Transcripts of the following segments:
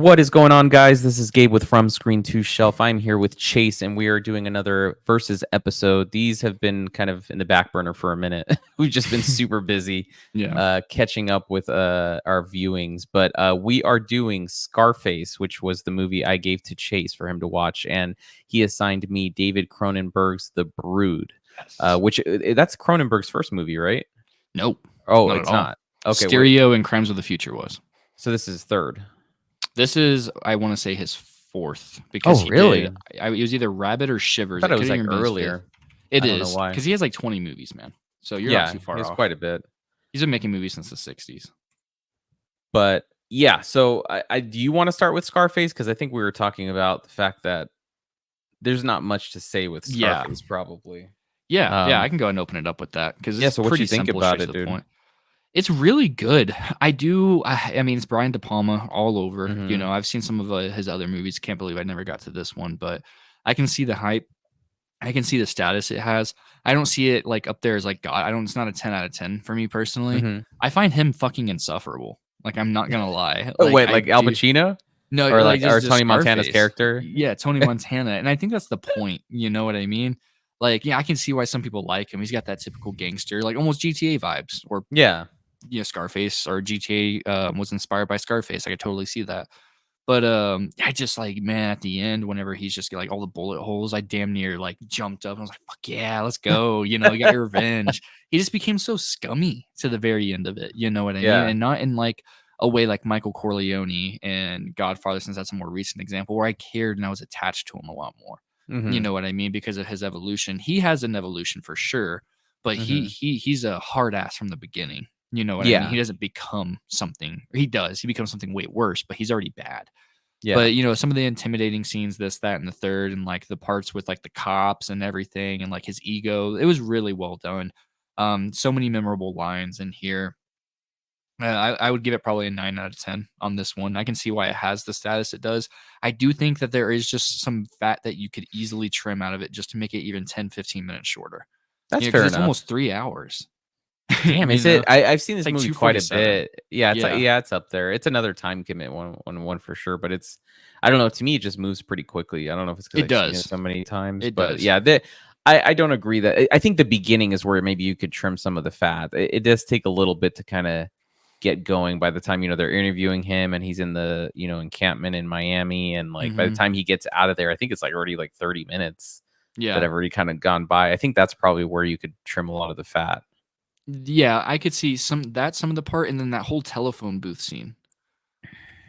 What is going on, guys? This is Gabe with From Screen to Shelf. I'm here with Chase, and we are doing another Versus episode. These have been kind of in the back burner for a minute. We've just been super busy catching up with our viewings. But we are doing Scarface, which was the movie I gave to Chase for him to watch. And he assigned me David Cronenberg's The Brood, which that's Cronenberg's first movie, right? Nope. Oh, it's not. Okay, Stereo and Crimes of the Future was. So this is third. This is, I want to say, his fourth. Because really? It was either Rabbit or Shivers. I thought it was like earlier. It is. Because he has like 20 movies, man. So you're not too far off. Quite a bit. He's been making movies since the 60s. But yeah, so I do you want to start with Scarface? Because I think we were talking about the fact that there's not much to say with Scarface, probably. Yeah, I can go ahead and open it up with that. Because so what do you think about it, dude? Point. It's really good. I mean, it's Brian De Palma all over. Mm-hmm. You know, I've seen some of his other movies. Can't believe I never got to this one, but I can see the hype. I can see the status it has. I don't see it like up there as like God. It's not a 10 out of 10 for me personally. Mm-hmm. I find him fucking insufferable. Like, I'm not gonna lie. Oh, wait, like Al Pacino? No, or like or Tony Montana's character? Yeah, Tony Montana. And I think that's the point. You know what I mean? Like, yeah, I can see why some people like him. He's got that typical gangster, like almost GTA vibes, or Scarface or GTA was inspired by Scarface. I could totally see that. But I just like, man, at the end, whenever he's just like all the bullet holes, I damn near like jumped up and I was like, fuck yeah, let's go. You know, you got your revenge. He just became so scummy to the very end of it. You know what I mean? And not in like a way like Michael Corleone and Godfather, since that's a more recent example, where I cared and I was attached to him a lot more. Mm-hmm. You know what I mean? Because of his evolution. He has an evolution for sure, but he's a hard ass from the beginning. You know what I mean? He doesn't become something. He does. He becomes something way worse, but he's already bad. Yeah. But, you know, some of the intimidating scenes, this, that, and the third, and like the parts with like the cops and everything and like his ego, it was really well done. So many memorable lines in here. I would give it probably a 9 out of 10 on this one. I can see why it has the status it does. I do think that there is just some fat that you could easily trim out of it just to make it even 10, 15 minutes shorter. That's fair enough. It's almost 3 hours. Damn, is it? I've seen this movie quite a bit. Yeah, it's up there. It's another time commitment one for sure. But it's, I don't know. To me, it just moves pretty quickly. I don't know if it's because I've seen it so many times. I don't agree that. I think the beginning is where maybe you could trim some of the fat. It does take a little bit to kind of get going. By the time they're interviewing him and he's in the encampment in Miami, and like by the time he gets out of there, I think it's like already like 30 minutes. That have already kind of gone by. I think that's probably where you could trim a lot of the fat. Yeah, I could see some of the part, and then that whole telephone booth scene.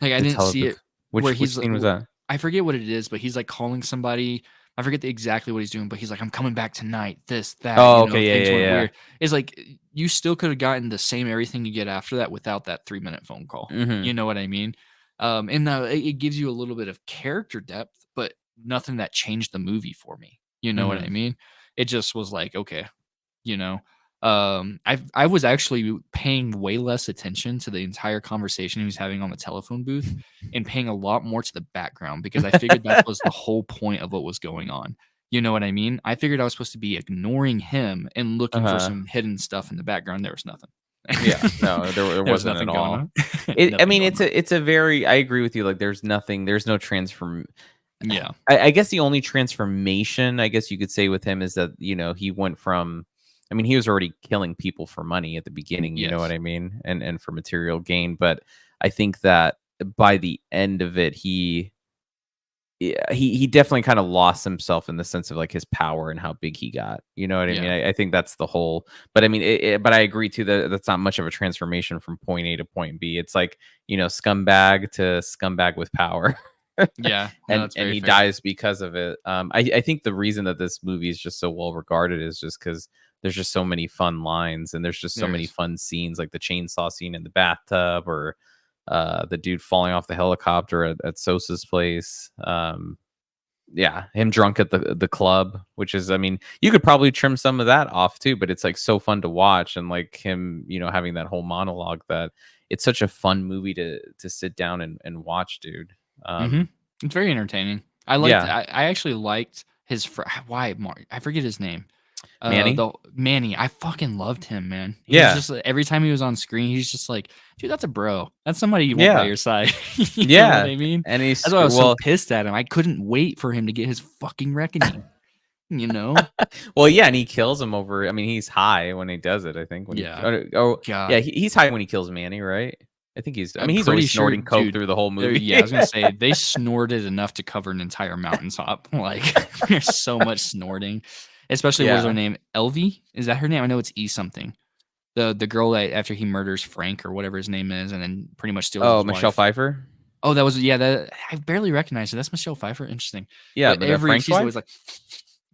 Like I didn't see it. Which scene was that? I forget what it is, but he's like calling somebody. I forget exactly what he's doing, but he's like, "I'm coming back tonight." This, that. Oh, okay, yeah. Weird. It's like you still could have gotten the same everything you get after that without that 3-minute phone call. Mm-hmm. You know what I mean? And it gives you a little bit of character depth, but nothing that changed the movie for me. You know what I mean? It just was like, okay, I was actually paying way less attention to the entire conversation he was having on the telephone booth and paying a lot more to the background, because I figured that was the whole point of what was going on. You know what I mean? I figured I was supposed to be ignoring him and looking for some hidden stuff in the background. There was nothing. There wasn't nothing at all. It's a very, I agree with you. Like there's no transform. Yeah. I guess the only transformation, I guess you could say, with him is that, he went from, I mean, he was already killing people for money at the beginning, you know what I mean? And for material gain. But I think that by the end of it, he definitely kind of lost himself in the sense of like his power and how big he got. You know what I mean? I think that's the whole, but I mean, but I agree too that that's not much of a transformation from point A to point B. It's like, scumbag to scumbag with power. Yeah. And he dies because of it. I think the reason that this movie is just so well regarded is just because there's just so many fun lines, and there's just so many fun scenes, like the chainsaw scene in the bathtub, or the dude falling off the helicopter at Sosa's place. Him drunk at the club, which is, I mean, you could probably trim some of that off too, but it's like so fun to watch, and like him, having that whole monologue, that it's such a fun movie to sit down and watch, dude. It's very entertaining. I actually liked his I forget his name. Manny. Manny, I fucking loved him, man. He was just every time he was on screen, he's just like, dude, that's a bro. That's somebody you want by your side. You know what I mean? And that's why I was so pissed at him. I couldn't wait for him to get his fucking reckoning. You know? Well, yeah, and he kills him over. I mean, he's high when he does it. I think. When he's high when he kills Manny, right? I think he's. I mean, he's always snorting coke through the whole movie. Yeah, I was gonna say they snorted enough to cover an entire mountaintop. Like, there's so much snorting. Especially what is her name? Elvie? Is that her name? I know it's E something. The girl that after he murders Frank or whatever his name is, and then pretty much steals. Oh, Michelle Pfeiffer. Oh, that was that I barely recognized her. That's Michelle Pfeiffer. Interesting. Yeah, but she's always like.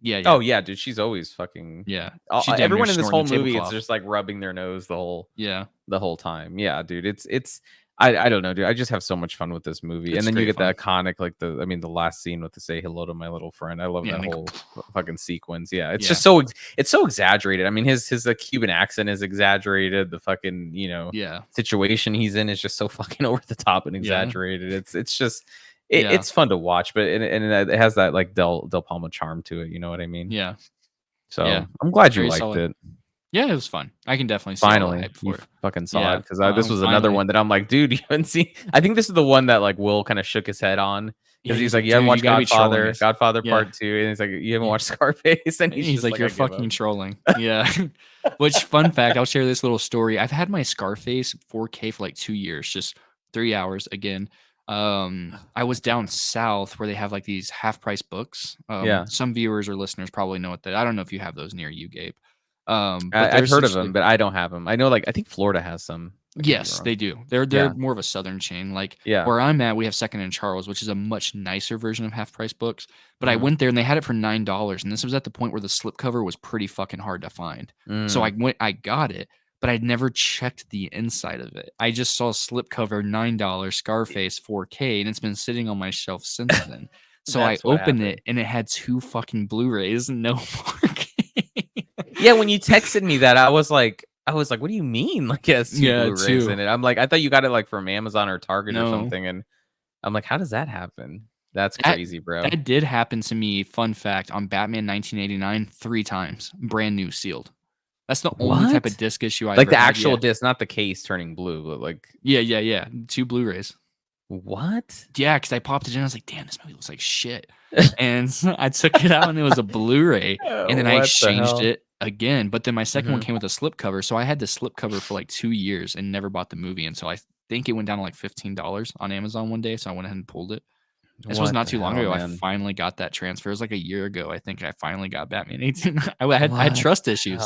Yeah. Oh yeah, dude. She's always fucking. Yeah. Everyone in this whole movie is just like rubbing their nose the whole. Yeah. The whole time. Yeah, dude. It's. I don't know, dude. I just have so much fun with this movie. And then you get the iconic, like the last scene with the "Say hello to my little friend." I love that whole fucking sequence. Yeah, it's just so exaggerated. I mean, his Cuban accent is exaggerated. The fucking situation he's in is just so fucking over the top and exaggerated. It's just it's fun to watch, but it has that like Del Palma charm to it. You know what I mean? Yeah. So I'm glad you liked it. Yeah, it was fun. I can definitely see finally you fucking saw it because this was another one that I'm like, dude, you haven't seen. I think this is the one that like Will kind of shook his head on because he's like, you haven't watched Godfather Part 2, and he's like, you haven't watched Scarface, and he's like, you're fucking trolling. Yeah. Which fun fact? I'll share this little story. I've had my Scarface 4K for like 2 years, just 3 hours again. I was down south where they have like these half price books. Some viewers or listeners probably know what that. I don't know if you have those near you, Gabe. But I've heard of them, but I don't have them. I know, like, I think Florida has some. Yes, they do. They're more of a southern chain. Like where I'm at, we have Second and Charles, which is a much nicer version of half price books. But I went there and they had it for $9, and this was at the point where the slipcover was pretty fucking hard to find. So I got it, but I'd never checked the inside of it. I just saw slipcover $9 Scarface 4K, and it's been sitting on my shelf since then. So I opened it, and it had 2 fucking Blu-rays and no 4K. Yeah, when you texted me that, I was like, what do you mean? Like, yes, 2 Blu-rays in it. I'm like, I thought you got it like from Amazon or Target or something, and I'm like, how does that happen? That's crazy, bro. That did happen to me. Fun fact: on Batman 1989, 3 times, brand new, sealed. That's the only type of disc issue I like the actual disc, not the case turning blue, but like 2 Blu-rays. What? Yeah, because I popped it in. I was like, damn, this movie looks like shit. And I took it out and it was a Blu-ray. And then I exchanged it again. But then my second one came with a slipcover. So I had the slipcover for like 2 years and never bought the movie until I think it went down to like $15 on Amazon one day. So I went ahead and pulled it. This was not too long ago. Man. I finally got that transfer. It was like a year ago. I think I finally got Batman 18. I had trust issues.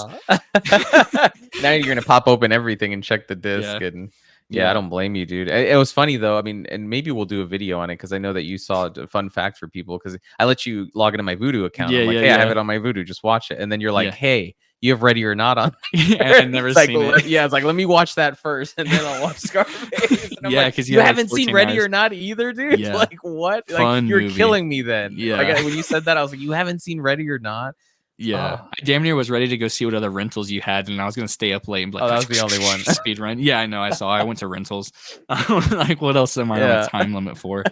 Now you're going to pop open everything and check the disc and... Yeah, I don't blame you, dude. It was funny though. I mean, and maybe we'll do a video on it because I know that you saw a fun fact for people because I let you log into my Vudu account. I'm like, hey, I have it on my Vudu. Just watch it. And then you're like, hey, you have Ready or Not on. I've never seen it. Yeah, it's like, let me watch that first and then I'll watch Scarface. Because you haven't seen Ready or Not either, dude. Yeah. Like, what? Like, you're killing me then. Yeah. Like, when you said that, I was like, you haven't seen Ready or Not? Yeah, I damn near was ready to go see what other rentals you had, and I was gonna stay up late and be like, that was the only one. Speed run. Yeah, I know. I went to rentals. Like, what else am I on a time limit for?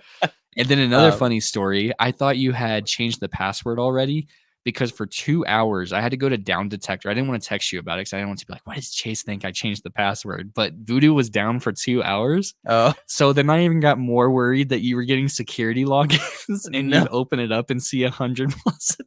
And then another funny story. I thought you had changed the password already because for 2 hours I had to go to Down Detector. I didn't want to text you about it because I didn't want to be like, why does Chase think I changed the password? But Vudu was down for 2 hours. Oh, so then I even got more worried that you were getting security logins and you open it up and see 100 plus.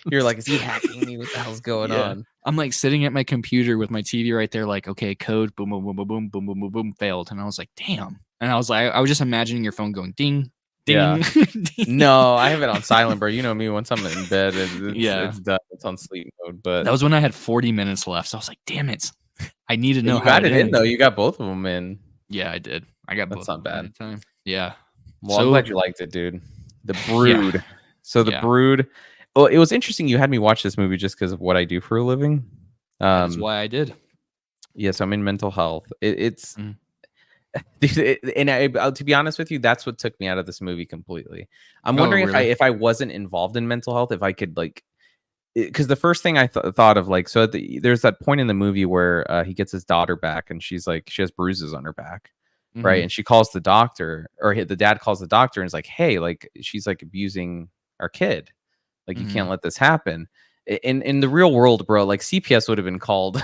You're like, is he hacking me? What the hell's going on? I'm like sitting at my computer with my TV right there, like, okay, code, boom, boom, boom, boom, boom, boom, boom, boom, boom, failed. And I was like, damn. And I was like, I was just imagining your phone going ding. Ding. Ding. No, I have it on silent, bro. You know me. Once I'm in bed, it's done. It's on sleep mode. But that was when I had 40 minutes left. So I was like, damn it. I need to know you got it in, though. You got both of them in. Yeah, I did. I got both. That's not bad. Time. Yeah. Well, I'm glad you liked it, dude. The Brood. Yeah. So the Brood. Well, it was interesting. You had me watch this movie just because of what I do for a living. That's why I did. Yes, I'm in mental health. It's. And to be honest with you, that's what took me out of this movie completely. I'm wondering if I wasn't involved in mental health, if I could like, because the first thing I thought of like, so there's that point in the movie where he gets his daughter back and she's like, she has bruises on her back, right? And she calls the doctor, or the dad calls the doctor and is like, hey, like she's like abusing our kid, like you can't let this happen. in the real world, bro, like CPS would have been called.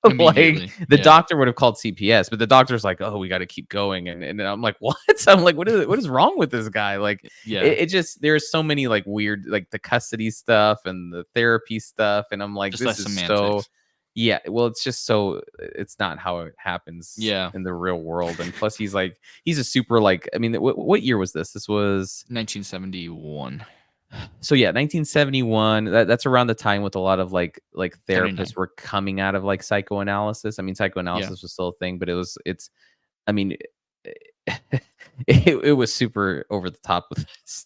Like the doctor would have called CPS, but the doctor's like, oh, we got to keep going. And I'm like, what? I'm like, what is wrong with this guy? Like, it just, there's so many like weird, like the custody stuff and the therapy stuff. And I'm like, just this is semantics. So, yeah, well, it's just so, it's not how it happens in the real world. And plus he's a super like, I mean, what year was this? This was 1971. So yeah, 1971. That's around the time with a lot of like therapists were coming out of like psychoanalysis. I mean, psychoanalysis was still a thing, but it's. I mean, it was super over the top with this.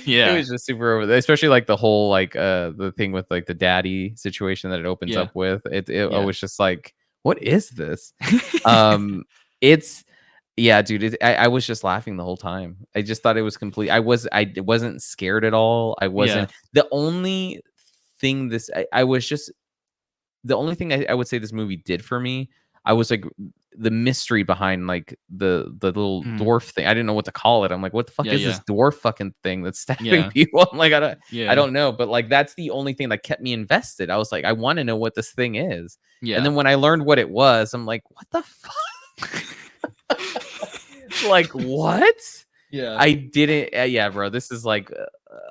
It was just super over, especially like the whole like the thing with like the daddy situation that it opens up with. I was just like, what is this? It's. Yeah, dude, I was just laughing the whole time. I just thought it was complete. I wasn't scared at all. I wasn't. The only thing I was just the only thing I would say this movie did for me, I was like the mystery behind like the little dwarf thing. I didn't know what to call it. I'm like, what the fuck is this dwarf fucking thing that's stabbing people? I'm like, I don't know. But like that's the only thing that kept me invested. I was like, I want to know what this thing is. And then when I learned what it was, I'm like, what the fuck? Like what? I didn't. Yeah, bro. This is like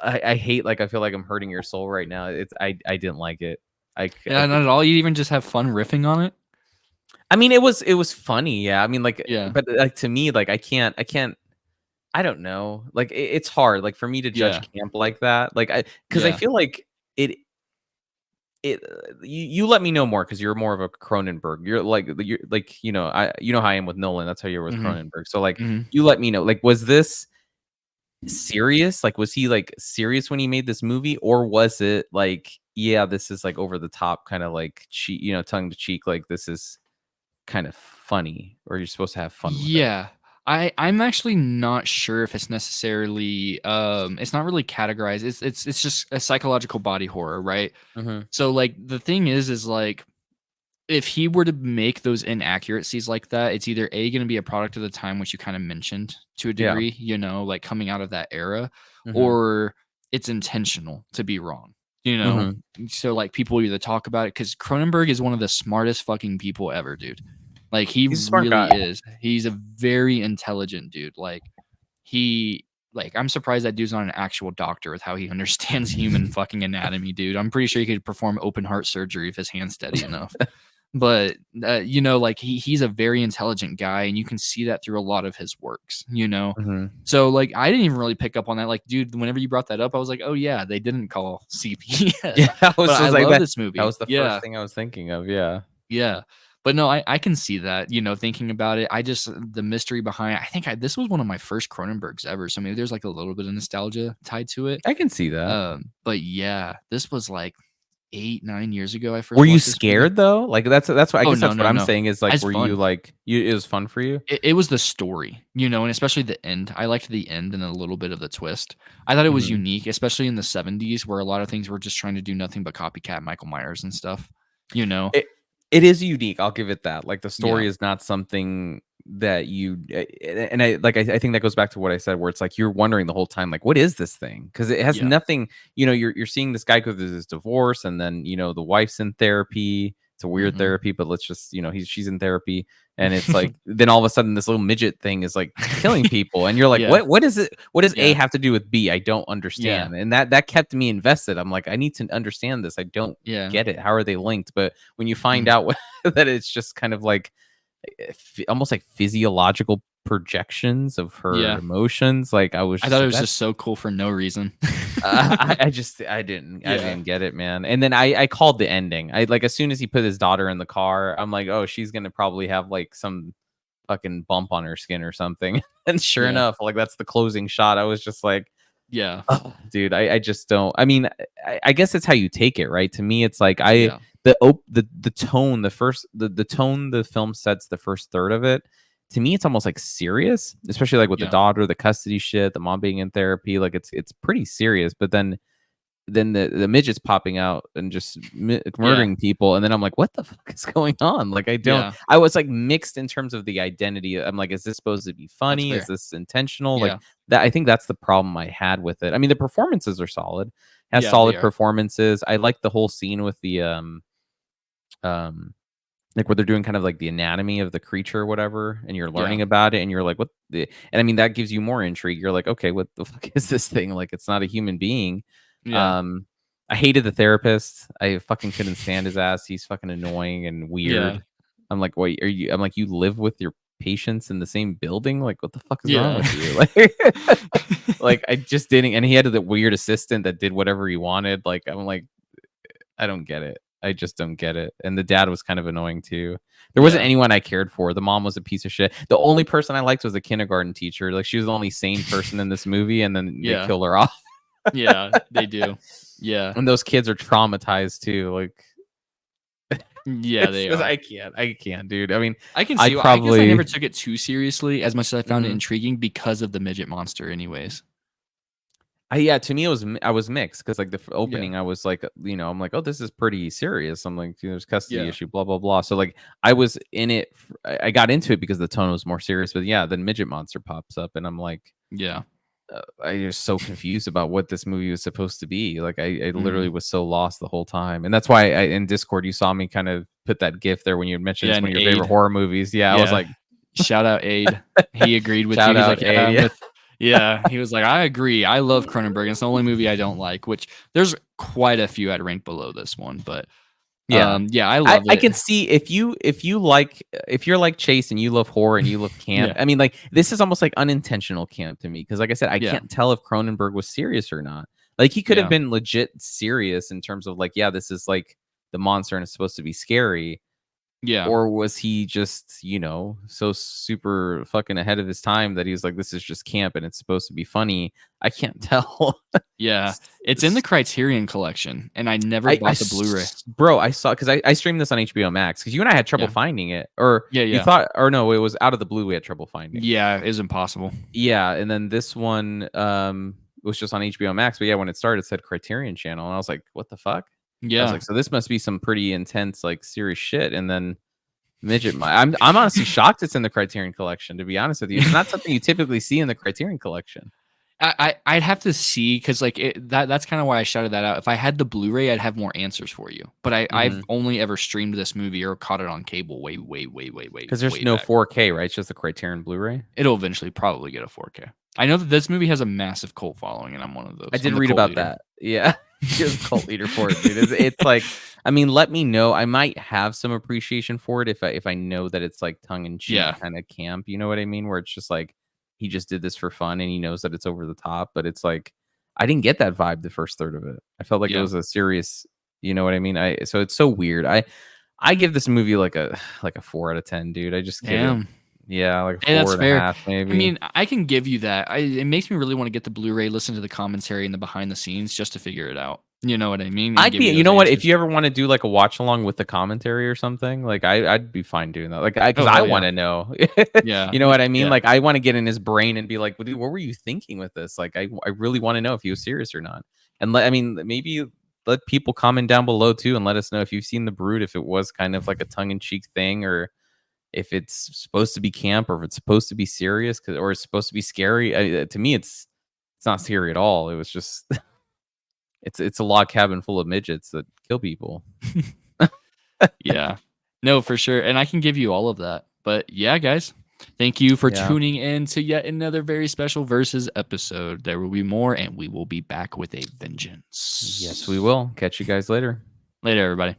I hate. Like I feel like I'm hurting your soul right now. I didn't like it. Not at all. You even just have fun riffing on it. I mean, it was funny. Yeah. I mean, like, but like to me, like I can't. I don't know. Like it's hard. Like for me to judge camp like that. Like because I feel like it. You let me know more because you're more of a Cronenberg. You're like you know how I am with Nolan. That's how you're with Cronenberg. So like you let me know. Like was this serious? Like was he like serious when he made this movie, or was it like this is like over the top kind of like cheek, tongue to cheek? Like this is kind of funny, or you're supposed to have fun with it. I'm actually not sure if it's necessarily it's not really categorized. It's just a psychological body horror, right? So like the thing is like if he were to make those inaccuracies like that, it's either going to be a product of the time, which you kind of mentioned to a degree, like coming out of that era, or it's intentional to be wrong, So like people either talk about it because Cronenberg is one of the smartest fucking people ever, dude. Like he's really is. He's a very intelligent dude. Like I'm surprised that dude's not an actual doctor with how he understands human fucking anatomy, dude. I'm pretty sure he could perform open heart surgery if his hand's steady enough. But like he's a very intelligent guy, and you can see that through a lot of his works, So like I didn't even really pick up on that. Like, dude, whenever you brought that up, I was like, oh yeah, they didn't call CPS. Yeah, I love this movie. That was the first thing I was thinking of. Yeah. But no, I can see that, thinking about it. The mystery behind it, I think this was one of my first Cronenbergs ever. So maybe there's like a little bit of nostalgia tied to it. I can see that. But yeah, this was like 8-9 years ago. I first were you scared though? Like that's what I guess that's what I'm saying is like, were fun. You like it was fun for you? It was the story, and especially the end. I liked the end and a little bit of the twist. I thought it was unique, especially in the 70s where a lot of things were just trying to do nothing but copycat Michael Myers and stuff, It is unique. I'll give it that. Like the story is not something that and I think that goes back to what I said, where it's like you're wondering the whole time, like, what is this thing? Because it has nothing. You're seeing this guy go through this divorce, and then the wife's in therapy. It's a weird therapy, but let's just she's in therapy, and it's like then all of a sudden this little midget thing is like killing people, and you're like, what is it? What does A have to do with B? I don't understand, and that kept me invested. I'm like, I need to understand this. I don't get it. How are they linked? But when you find out that it's just kind of like almost like physiological projections of her emotions, like I thought it was just so cool for no reason. I didn't get it, man. And then I called the ending. I like as soon as he put his daughter in the car, I'm like, oh, she's gonna probably have like some fucking bump on her skin or something. And sure enough, like that's the closing shot. I was just like, oh, dude, I just don't. I mean, I guess it's how you take it, right? To me, it's like the tone, the tone the film sets the first third of it. To me, it's almost like serious, especially like with the daughter, the custody shit, the mom being in therapy. Like it's pretty serious. But then the midget's popping out and just murdering people, and then I'm like, what the fuck is going on? Like I was like mixed in terms of the identity. I'm like, is this supposed to be funny? Is this intentional? Like that. I think that's the problem I had with it. I mean, the performances are solid. has solid performances. I like the whole scene with the like where they're doing kind of like the anatomy of the creature or whatever, and you're learning about it, and you're like, what the, and I mean, that gives you more intrigue. You're like, okay, what the fuck is this thing? Like, it's not a human being. I hated the therapist. I fucking couldn't stand his ass. He's fucking annoying and weird. I'm like, wait, are you? I'm like, you live with your patients in the same building? Like, what the fuck is wrong with you? Like, like I just didn't. And he had the weird assistant that did whatever he wanted. Like, I'm like, I don't get it. I just don't get it. And the dad was kind of annoying too. There wasn't anyone I cared for. The mom was a piece of shit. The only person I liked was the kindergarten teacher. Like, she was the only sane person in this movie, and then they kill her off. Yeah, they do. Yeah. And those kids are traumatized too. Like, yeah, they are. I can't, dude. I mean, I can see. I guess I never took it too seriously as much as I found it intriguing because of the midget monster, anyways. Yeah, to me, I was mixed because like the opening, I was like, I'm like, oh, this is pretty serious. I'm like, there's custody issue, blah blah blah. So like, I was in it. I got into it because the tone was more serious. But yeah, then midget monster pops up, and I'm like, I was so confused about what this movie was supposed to be. Like, I literally was so lost the whole time, and that's why in Discord you saw me kind of put that GIF there when you had mentioned it's one of your favorite horror movies. Yeah, I was like, shout out Aid. He agreed with you. He's like, he was like, I agree. I love Cronenberg. It's the only movie I don't like, which there's quite a few I'd rank below this one, but I love it. I can see if you're like Chase and you love horror and you love camp. I mean, like, this is almost like unintentional camp to me because, like I said, I can't tell if Cronenberg was serious or not. Like, he could have been legit serious in terms of like, this is like the monster and it's supposed to be scary. Yeah. Or was he just, so super fucking ahead of his time that he was like, this is just camp and it's supposed to be funny? I can't tell. Yeah. It's in the Criterion collection, and I never bought the Blu-ray. Bro, I saw, because I streamed this on HBO Max, because you and I had trouble finding it. Or you thought, or no, it was out of the blue we had trouble finding. Yeah, it was impossible. Yeah, and then this one was just on HBO Max. But yeah, when it started, it said Criterion Channel. And I was like, what the fuck? Yeah, I was like, so this must be some pretty intense, like, serious shit. And then midget, I'm honestly shocked it's in the Criterion collection. To be honest with you, it's not something you typically see in the Criterion collection. I'd have to see, because like that's kind of why I shouted that out. If I had the Blu-ray, I'd have more answers for you. But I've only ever streamed this movie or caught it on cable way. Because there's no 4K, right? It's just the Criterion Blu-ray. It'll eventually probably get a 4K. I know that this movie has a massive cult following, and I'm one of those. I did read about that. Yeah. You're the cult leader for it, dude. It's like, I mean, let me know. I might have some appreciation for it if I know that it's like tongue in cheek kind of camp. You know what I mean? Where it's just like he just did this for fun and he knows that it's over the top. But it's like, I didn't get that vibe the first third of it. I felt like it was a serious. You know what I mean? So it's so weird. I give this movie like a 4 out of 10, dude. I just can't. Yeah, like 4.5 maybe. I mean, I can give you that. It makes me really want to get the Blu-ray, listen to the commentary and the behind the scenes just to figure it out. You know what I mean? You know what? If you ever want to do like a watch along with the commentary or something, like I'd be fine doing that. Like, because I want to know. You know what I mean? Like, I want to get in his brain and be like, dude, what were you thinking with this? Like, I really want to know if he was serious or not. And maybe let people comment down below too and let us know if you've seen The Brood, if it was kind of like a tongue-in-cheek thing, or if it's supposed to be camp, or if it's supposed to be serious, or it's supposed to be scary. To me, it's not scary at all. It was just it's a log cabin full of midgets that kill people. Yeah, no, for sure. And I can give you all of that. But yeah, guys, thank you for tuning in to yet another very special Versus episode. There will be more, and we will be back with a vengeance. Yes, we will. Catch you guys later. Later, everybody.